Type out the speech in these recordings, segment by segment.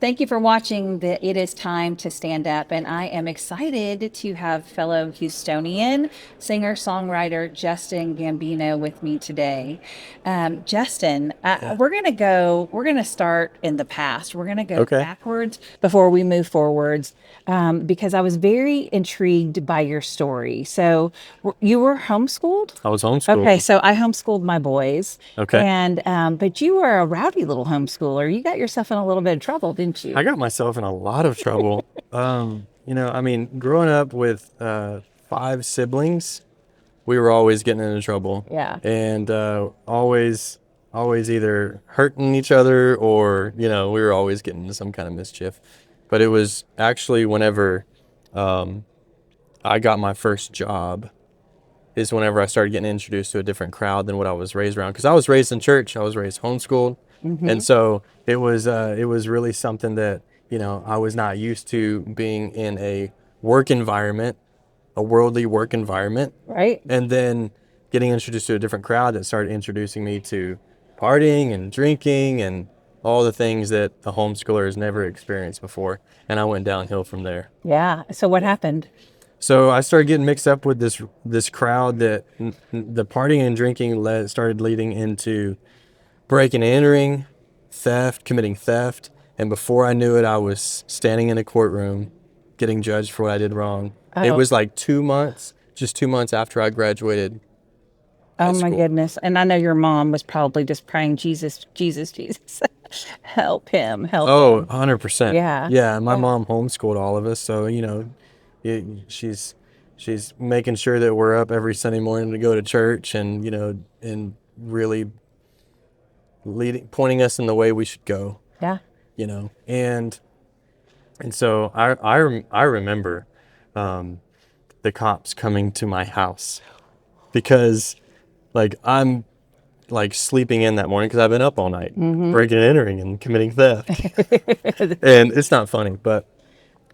thank you for watching the It Is Time to Stand Up. And I am excited to have fellow Houstonian singer-songwriter Justin Gambino with me today. Justin, Yeah. we're going to start in the past. We're going to go Okay. backwards before we move forwards, because I was very intrigued by your story. So you were homeschooled? I was Okay, homeschooled. so I homeschooled my boys, Okay. and but you were a rowdy little homeschooler. You got yourself in a little bit of trouble, didn't you? I got myself in a lot of trouble. I mean, growing up with five siblings, we were always getting into trouble, Yeah. and always either hurting each other or we were always getting into some kind of mischief. But it was actually whenever um, I got my first job is whenever I started getting introduced to a different crowd than what I was raised around. Because I was raised in church, I was raised homeschooled, and Hmm. so it was really something that I was not used to being in a work environment, a worldly work environment, Right. and then getting introduced to a different crowd that started introducing me to partying and drinking and all the things that a homeschooler has never experienced before, and I went downhill from there. Yeah. So what happened? So I started getting mixed up with this crowd that the partying and drinking started leading into breaking and entering, theft, committing theft, and before I knew it, I was standing in a courtroom getting judged for what I did wrong. It Oh, was like 2 months, just 2 months after I graduated high oh my school. goodness. And I know your mom was probably just praying, Jesus, Jesus, Jesus, help him, help Oh, him. 100%. Yeah. Yeah, my Yeah. mom homeschooled all of us, so she's making sure that we're up every Sunday morning to go to church and and really pointing us in the way we should go, Yeah. and so I remember um, the cops coming to my house because like I'm like sleeping in that morning because I've been up all night Hmm. breaking and entering and committing theft, and it's not funny, but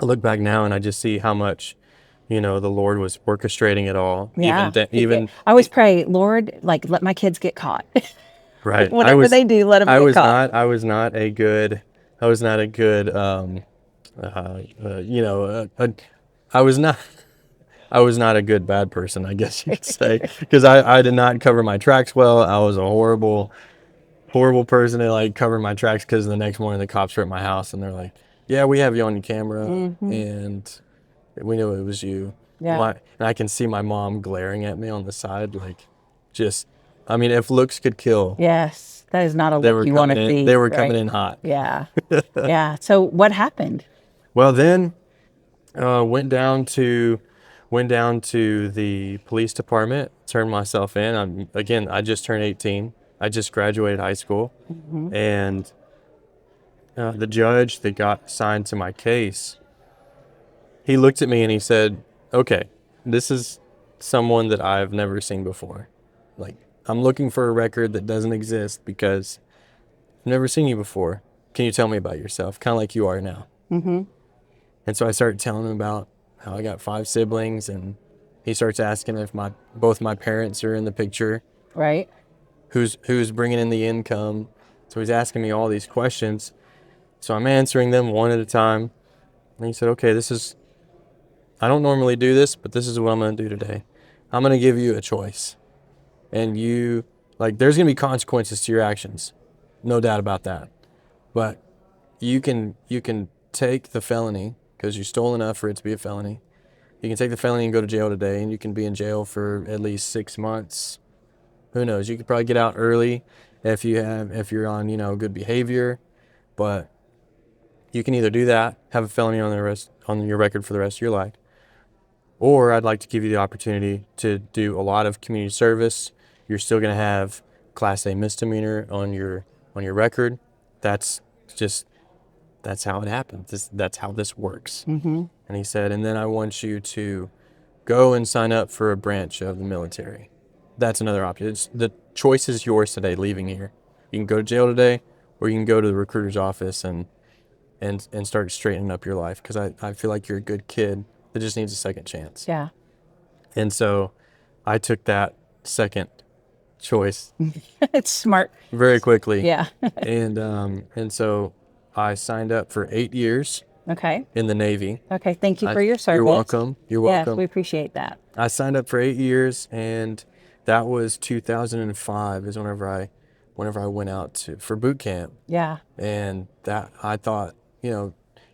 I look back now and I just see how much the Lord was orchestrating it all, Yeah. Yeah. even I always pray, Lord, like let my kids get caught. right. Whatever they do, let them I get was caught. not I was not a good I was not a good I was not I was not a good bad person, I guess you could say, because I did not cover my tracks well. I was a horrible person to like cover my tracks because the next morning the cops were at my house and they're like, "Yeah, we have you on your camera, Hmm. and we knew it was you." Yeah. And I can see my mom glaring at me on the side, like, just, I mean, if looks could kill, Yes. That is not a they look were you want coming to in. They see, were coming right? in hot. Yeah. Yeah. So what happened? Well, then went down to the police department, turned myself in. I just turned 18. I just graduated high school, Hmm. and the judge that got assigned to my case, he looked at me and he said, "Okay, this is someone that I've never seen before. Like, I'm looking for a record that doesn't exist because I've never seen you before. Can you tell me about yourself? Kind of like you are now." Hmm. And so I started telling him about how I got five siblings, and he starts asking if both my parents are in the picture, Right. who's bringing in the income. So he's asking me all these questions. So I'm answering them one at a time. And he said, "Okay, I don't normally do this, but this is what I'm going to do today. I'm going to give you a choice. And there's going to be consequences to your actions. No doubt about that. But you can take the felony because you stole enough for it to be a felony. You can take the felony and go to jail today, and you can be in jail for at least 6 months. Who knows? You could probably get out early if you're on good behavior, but you can either do that, have a felony on your record for the rest of your life, or I'd like to give you the opportunity to do a lot of community service. You're still going to have Class A misdemeanor on your record. That's just that's how it happens. That's how this works." Hmm. And he said, "And then I want you to go and sign up for a branch of the military. That's another option. The choice is yours today, leaving here. You can go to jail today, or you can go to the recruiter's office and start straightening up your life because I feel like you're a good kid that just needs a second chance." Yeah. And so I took that second choice It's smart. very quickly. Yeah. And so I signed up for 8 years Okay. in the Navy. Okay. Thank you for your service. You're welcome. You're Yes, welcome. we appreciate that. I signed up for 8 years, and that was 2005 is whenever I went out for boot camp. Yeah. And that I thought,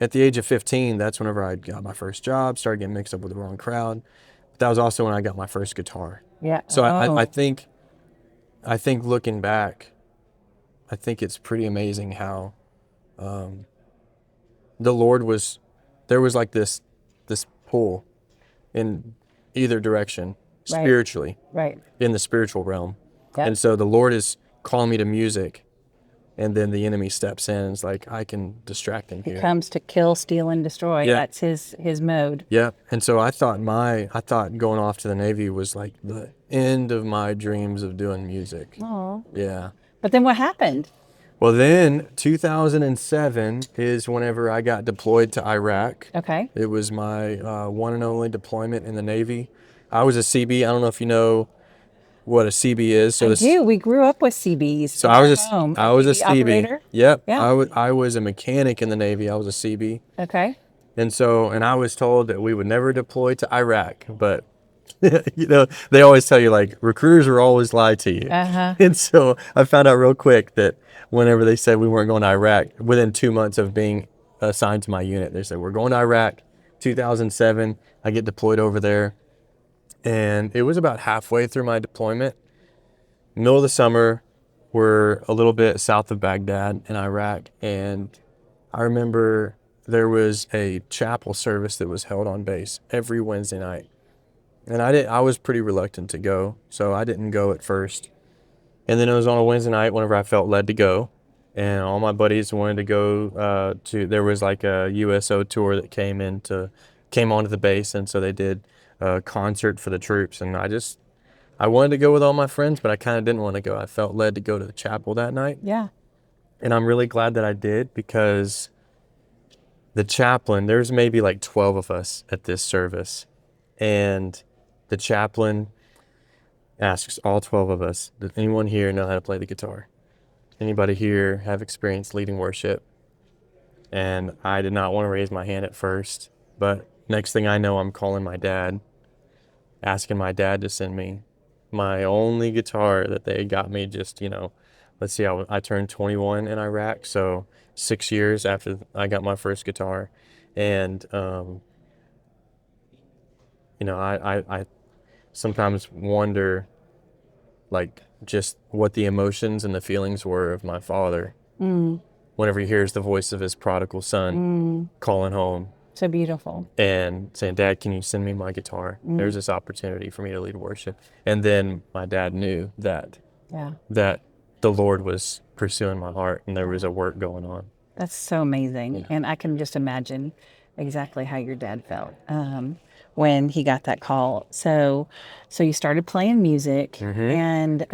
at the age of 15, that's whenever I got my first job, started getting mixed up with the wrong crowd. But that was also when I got my first guitar. Yeah. So Oh, I think looking back, I think it's pretty amazing how the Lord there was like this pull in either direction right. spiritually, Right. in the spiritual realm. Yep. And so the Lord is calling me to music, and then the enemy steps in and is like, I can distract him He here. comes to kill, steal, and destroy. Yeah. That's his mode. Yeah. And so I thought going off to the Navy was like the end of my dreams of doing music. Oh. Yeah. But then what happened? Well, then 2007 is whenever I got deployed to Iraq. Okay. It was my one and only deployment in the Navy. I was a CB. I don't know if you know what a CB is. So I do. We grew up with CBs. So in I our was home. I was a CB CB. operator? Yep. Yeah. I was a mechanic in the Navy. I was a CB. Okay. And I was told that we would never deploy to Iraq, but they always tell you like recruiters will always lie to you. Uh-huh. And so I found out real quick that whenever they said we weren't going to Iraq, within 2 months of being assigned to my unit, they said we're going to Iraq. 2007, I get deployed over there, and it was about halfway through my deployment. Middle of the summer, we're a little bit south of Baghdad in Iraq, and I remember there was a chapel service that was held on base every Wednesday night. And I was pretty reluctant to go, so I didn't go at first. And then it was on a Wednesday night whenever I felt led to go. And all my buddies wanted to go there was like a USO tour that came onto the base, and so they did a concert for the troops. And I wanted to go with all my friends, but I kind of didn't want to go. I felt led to go to the chapel that night. Yeah. And I'm really glad that I did, because the chaplain, there's maybe like 12 of us at this service. And the chaplain asks all 12 of us, does anyone here know how to play the guitar? Anybody here have experience leading worship? And I did not want to raise my hand at first, but next thing I know, I'm calling my dad, asking my dad to send me my only guitar that they got me just, let's see, I turned 21 in Iraq, so 6 years after I got my first guitar. And, I sometimes wonder, like, just what the emotions and the feelings were of my father whenever he hears the voice of his prodigal son calling home. So beautiful. And saying, Dad, can you send me my guitar? There's this opportunity for me to lead worship. And then my dad knew that the Lord was pursuing my heart, and there was a work going on. That's so amazing. And I can just imagine exactly how your dad felt when he got that call. So you started playing music, and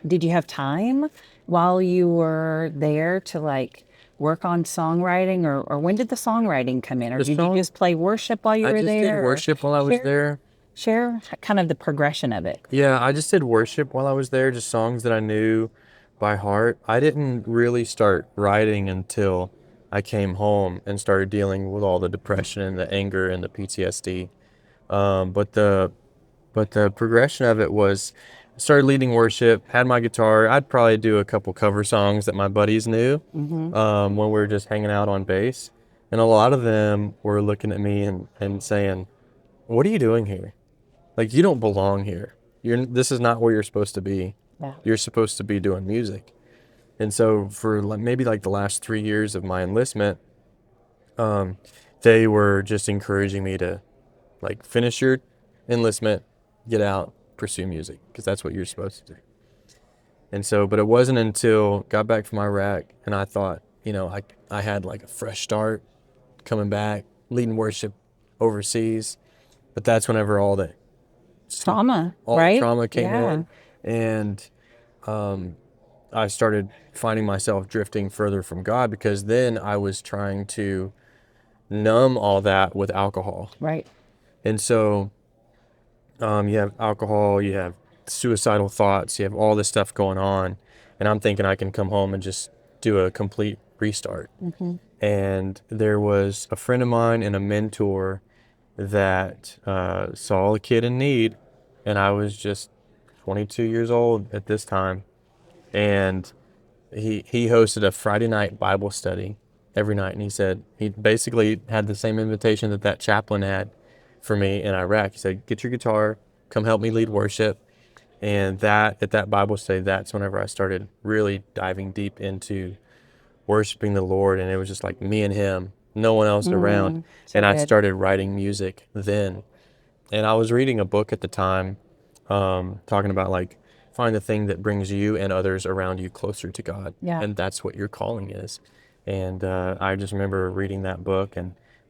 did you have time while you were there to like work on songwriting, or when did the songwriting come in? Or did you just play worship while you were there? I just did worship while I was there. Share kind of the progression of it. Yeah, I just did worship while I was there, just songs that I knew by heart. I didn't really start writing until I came home and started dealing with all the depression and the anger and the PTSD. But the progression of it was, I started leading worship, had my guitar. I'd probably do a couple cover songs that my buddies knew when we were just hanging out on bass. And a lot of them were looking at me and saying, what are you doing here? Like, you don't belong here. This is not where you're supposed to be. Yeah. You're supposed to be doing music. And so for maybe like the last 3 years of my enlistment, they were just encouraging me to like finish your enlistment, get out, pursue music, because that's what you're supposed to do. And so, but it wasn't until got back from Iraq and I thought, I had like a fresh start coming back, leading worship overseas. But that's whenever all the trauma came in. And I started finding myself drifting further from God, because then I was trying to numb all that with alcohol. Right. And so you have alcohol, you have suicidal thoughts, you have all this stuff going on. And I'm thinking I can come home and just do a complete restart. And there was a friend of mine and a mentor that saw a kid in need, and I was just 22 years old at this time, and he hosted a Friday night Bible study every night, and he said he basically had the same invitation that chaplain had for me in Iraq. He said, "Get your guitar, come help me lead worship." And that at that Bible study, that's whenever I started really diving deep into worshiping the Lord, and it was just like me and him, no one else around. So And I good. started writing music then. And I was reading a book at the time, talking about like find the thing that brings you and others around you closer to God. Yeah. And that's what your calling is. And I just remember reading that book,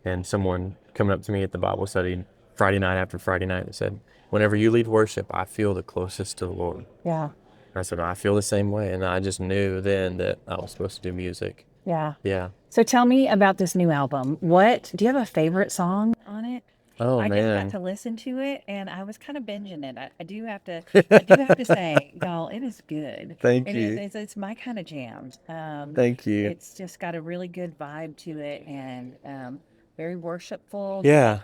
and someone coming up to me at the Bible study Friday night after Friday night and said, "Whenever you lead worship, I feel the closest to the Lord." Yeah. I said, "I feel the same way." And I just knew then that I was supposed to do music. Yeah. Yeah. So tell me about this new album. What do you have a favorite song on it? Oh, I just got man. to listen to it and I was kind of binging it. I do have to I do have to say, y'all, it is good. Thank It is you. it's my kind of jam. Thank you. It's just got a really good vibe to it and very worshipful. Yeah.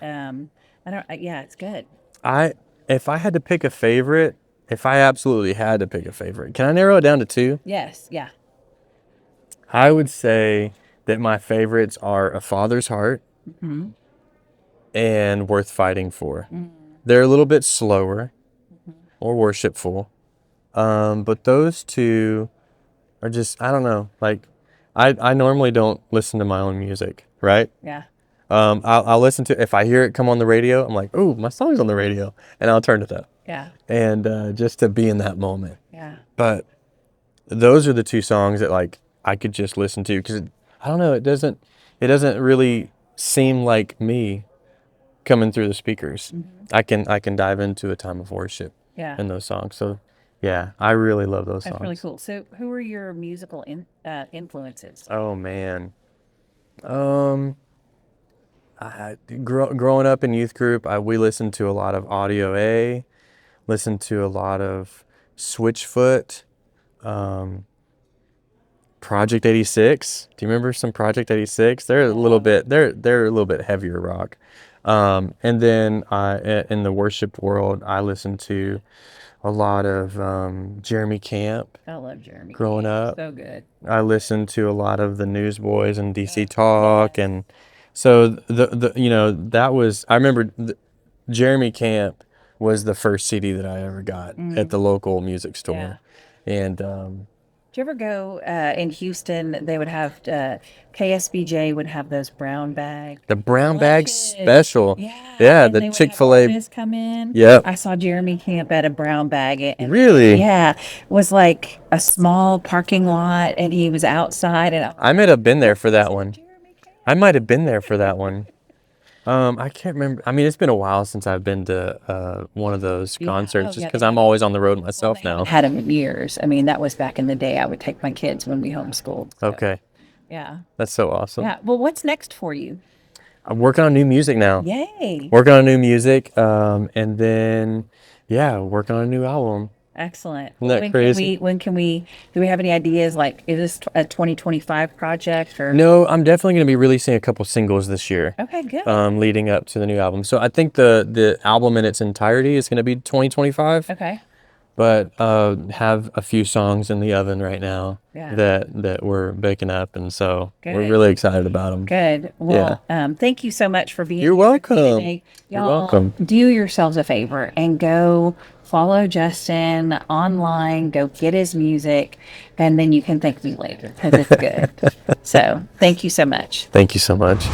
I don't yeah, it's good. I if I had to pick a favorite, if I absolutely had to pick a favorite, can I narrow it down to two? Yes, yeah. I would say that my favorites are A Father's Heart and Worth Fighting For. They're a little bit slower or worshipful. But those two are just, I don't know, like I normally don't listen to my own music, right? Yeah. I'll listen to, if I hear it come on the radio, I'm like, "Ooh, my song's on the radio," and I'll turn it up. Yeah. And just to be in that moment. Yeah. But those are the two songs that like I could just listen to, because I don't know, it doesn't really seem like me coming through the speakers. I can dive into a time of worship Yeah. in those songs. So yeah, I really love those That's songs. really cool. So who are your musical influences? Oh man. Growing up in youth group, we listened to a lot of Audio A, listened to a lot of Switchfoot, Project 86. Do you remember some Project 86? They're a little bit heavier rock. And then in the worship world, I listened to a lot of Jeremy Camp I love Jeremy. growing up. So good. I listened to a lot of the Newsboys and DC Talk, and so that was, I remember Jeremy Camp was the first CD that I ever got at the local music store. And Did you ever go in Houston? They would have KSBJ would have those brown bags. the brown bag Lunches. special. Yeah, Yeah, and the they would have Chick-fil-A. artists come in. Yep. I saw Jeremy Camp at a brown bag. And Really? yeah, it was like a small parking lot, and he was outside. And I might have been there for that one. Jeremy Camp. I might have been there for that one. I can't remember. I mean, it's been a while since I've been to one of those concerts, just yeah, because they I'm always on the road myself now. Had him in years. I mean, that was back in the day. I would take my kids when we homeschooled. So, Okay, yeah. that's so awesome. Yeah. Well, what's next for you? I'm working on new music now. Yay. Working on new music, and then working on a new album. Excellent. Isn't that crazy? When can we, do we have any ideas? Like, is this a 2025 project or? No, I'm definitely going to be releasing a couple singles this year. Okay, good. Leading up to the new album. So I think the album in its entirety is going to be 2025. Okay. But have a few songs in the oven right now Yeah. that we're baking up, and so we're Good. really excited about them. Good. Well, thank you so much for being You're here welcome. today. You're Y'all, welcome. do yourselves a favor and go follow Justin online, go get his music, and then you can thank me later because it's good. So thank you so much. Thank you so much.